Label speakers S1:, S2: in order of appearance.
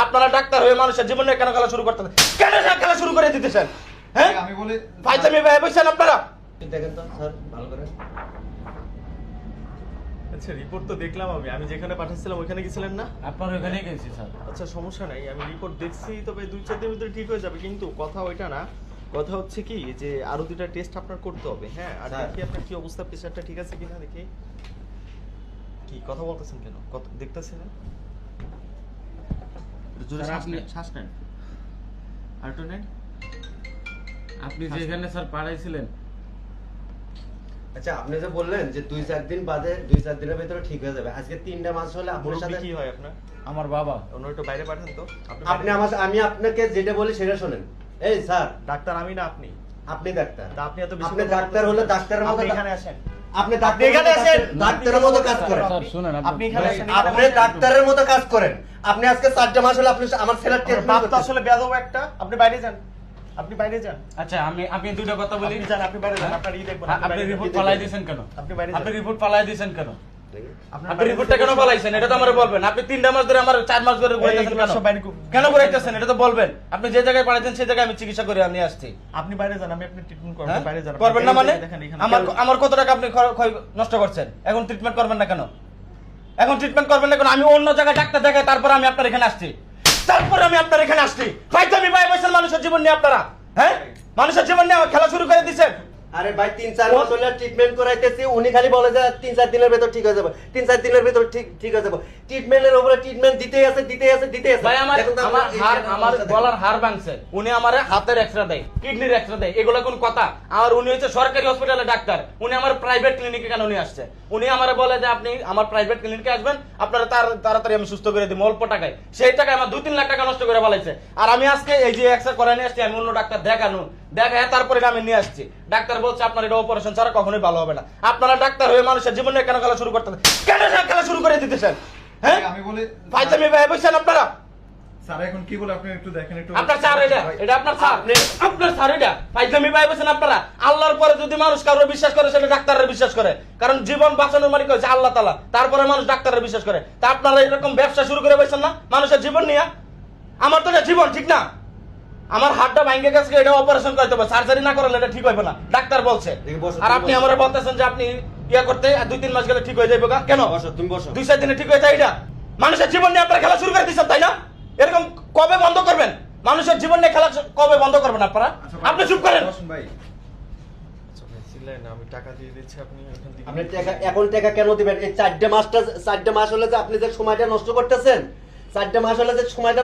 S1: আপনারা ডাক্তার হয়ে মানুষের জীবনে কেন খেলা শুরু করতেছেন? কেন খেলা শুরু করে দিতেছেন? হ্যাঁ,
S2: আমি বলি
S1: ফাইজলামি ভাই বলছেন আপনারা।
S3: দেখেন তো স্যার ভালো করে।
S4: আচ্ছা, রিপোর্ট তো দেখলাম আমি যেখানে পাঠাচ্ছিলাম ওইখানে গেছিলেন না?
S5: আপনার ওখানেই গেছি স্যার।
S4: আচ্ছা, সমস্যা নাই, আমি রিপোর্ট দেখছি, তবে 2-4 দিনের ভিতরে ঠিক হয়ে যাবে। কিন্তু কথা ওইটা না, কথা হচ্ছে কি যে আরো 2টা টেস্ট আপনার করতে হবে। হ্যাঁ, আর
S3: স্যার।
S4: দেখি আপনার কি অবস্থা, প্রেশারটা ঠিক আছে কিনা দেখি। কি কথা বলতেছেন কেন? কথা দেখতেছেন না? জোরে
S5: স্যার,
S4: শ্বাস
S5: আপনি-
S4: নেন, শ্বাস নেন, আরেকটু নেন।
S5: আপনি যেখানে স্যার পাঠাইছিলেন,
S3: আচ্ছা আপনি যে বললেন যে 2-4 দিন বাদে 2-4 দিনের ভিতরে ঠিক হয়ে যাবে, আজকে 3টা মাস হলে আপনার
S4: মুরব্বি
S3: সাথে
S4: কি হয় আপনার?
S5: আমার বাবা।
S4: অন্য একটু বাইরে পাঠান তো।
S3: আপনি আমি আপনাকে যেটা বলি সেটা শোনেন। এই স্যার,
S4: ডাক্তার আমি না আপনি?
S3: আপনি ডাক্তার।
S4: তা আপনি এত বেশি
S3: আপনি
S4: কথা
S3: ডাক্তার হলে
S4: বলতেছেন।
S3: ডাক্তারের মতো
S4: আপনি এখানে আসেন।
S3: আপনি
S4: আপনি এখানে আসেন।
S3: ডাক্তারের মতো কাজ করেন।
S5: স্যার শুনেন,
S4: আপনি এখানে আসেন।
S3: আপনি ডাক্তারের মতো কাজ করেন। আপনি আজকে 4টা মাস হলে আপনি আমার ছেলের
S4: আপনার
S3: ট্রিটমেন্ট
S4: বাপ তো
S3: করতেছেন।
S4: আসলে বেয়াদব একটা। আপনি বাইরে যান, আপনি বাইরে যান।
S5: আচ্ছা, আমি দুটো কথা বলি।
S4: আপনি যান, আপনি বাইরে যান, আপনার ই দেখবেন।
S5: আপনি রিপোর্ট পালাই দিয়েছেন কেন?
S4: আপনি বাইরে যান।
S5: আপনি রিপোর্ট পালাই দিয়েছেন কেন?
S4: আপনার
S1: আপনি রিপোর্টটা কেন বলাইছেন এটা তো আমারে বলবেন। আপনি 3টা মাস ধরে আমার 4 মাস ধরে ঘুরাইতেছেন
S4: এইগুলো
S1: কেন?
S4: সব বাইরে
S1: কেন ঘুরাইতেছেন এটা তো বলবেন। আপনি যে জায়গায় পাঠাচ্ছেন সেই জায়গায় আমি চিকিৎসা করে নিয়ে আসছি।
S4: আপনি বাইরে যান, আমি আপনি ট্রিটমেন্ট করব।
S1: হ্যাঁ?
S4: বাইরে যান।
S1: করবেন না মানে?
S4: দেখেন এখানে
S1: আমার কত টাকা আপনি ক্ষয় নষ্ট করছেন, এখন ট্রিটমেন্ট করবেন না কেন? এখন ট্রিটমেন্ট করবেন না কেন? আমি অন্য জায়গায় ডাক্তার দেখাই, তারপর আমি আপনার এখানে আসছি। ফাইজলামি ভাই বলছেন মানুষের জীবন নিয়ে আপনারা। হ্যাঁ, মানুষের জীবন নিয়ে খেলা শুরু করে দিচ্ছেন।
S3: আরে ভাই 3-4 মাস হলে ট্রিটমেন্ট করাইতেছি, উনি খালি বলে যে 3-4 দিনের ভিতর ঠিক হয়ে যাবে, 3-4 দিনের ভিতর ঠিক হয়ে যাবে। ট্রিটমেন্টের উপরে ট্রিটমেন্ট দিতেই আছে।
S1: ভাই আমার
S3: দেখুন তো
S1: আমার
S3: আপনার
S1: হাড়,
S3: এই
S1: আমার
S3: অবস্থা দেখুন।
S1: গলার হাড় ভাঙছে, উনি আমারে হাতের এক্সরে দেয়, কিডনির এক্সরে দেয়, এগুলো কোন কথা? আর উনি হচ্ছে সরকারি হসপিটালে ডাক্তার, উনি আমার প্রাইভেট ক্লিনিকে কেন নিয়ে আসছে? উনি আমারে বলে যে আপনি আমার প্রাইভেট ক্লিনিকে আসবেন, আপনারা তাড়াতাড়ি আমি সুস্থ করে দিব অল্প টাকায়। সেই টাকায় আমার 2-3 লাখ টাকা নষ্ট করে ফেলাইছে। আর আমি আজকে এই যে এক্সরে করে নিয়ে আসছি, আমি অন্য ডাক্তার দেখায় তারপরে আমি নিয়ে আসছি। ডাক্তার বলছে আপনার এটা অপারেশন ছাড়া কখনোই ভালো হবে না। আপনারা ডাক্তার হয়ে মানুষের জীবনে কেন খেলা শুরু করতেছেন? কেন খেলা শুরু করে দিতেছেন? হ্যাঁ,
S2: আমি বলি
S1: ফাইজলামি ভাই বলছেন আপনারা।
S2: স্যার এখন কি বলে আপনি একটু দেখেন একটু।
S1: আপনার স্যার এটা আপনার স্যার, আপনার স্যার এটা ফাইজলামি ভাই বলছেন আপনারা। আল্লাহর পরে যদি মানুষ কারো বিশ্বাস করে সেটা ডাক্তারের বিশ্বাস করে, কারণ জীবন বাঁচানোর মালিক হচ্ছে আল্লাহ তাআলা, তারপরে মানুষ ডাক্তারের বিশ্বাস করে। তা আপনারা এরকম ব্যবসা শুরু করে বলছেন না মানুষের জীবন নিয়ে। আমার তো এটা জীবন, ঠিক না? আমার হাতটা ভাঙে গেছে, এটা অপারেশন করতে হবে, সার্জারি না করলে এটা ঠিক হবে না, ডাক্তার বলছে।
S3: দেখি বসো,
S1: আর
S3: তুমি
S1: আপনি
S3: বসো।
S1: আমারে বলতেছেন যে আপনি ইয়া করতে 2-3 মাস গেলে ঠিক হয়ে যাবে। কেন?
S3: বসো, তুমি বসো।
S1: 2-4 দিনে ঠিক হয়ে যায় এটা? মানুষের জীবন নিয়ে আপনারা খেলা শুরু করে দিচ্ছেন, তাই না? এরকম কবে বন্ধ করবেন? মানুষের জীবন নিয়ে খেলা কবে বন্ধ করবেন আপনারা?
S2: আচ্ছা ভাই,
S1: আপনি চুপ করেন।
S2: বসুন ভাই।
S4: আচ্ছা ভাই, চিল্লাইন না, আমি টাকা দিয়ে দিচ্ছি, আপনি ওখান থেকে
S3: আপনি এখন টাকা কেন দিবেন? এই 4টা মাস হলে যে আপনি যে সময়টা নষ্ট করতেছেন, 4টা মাস হলে যে সময়টা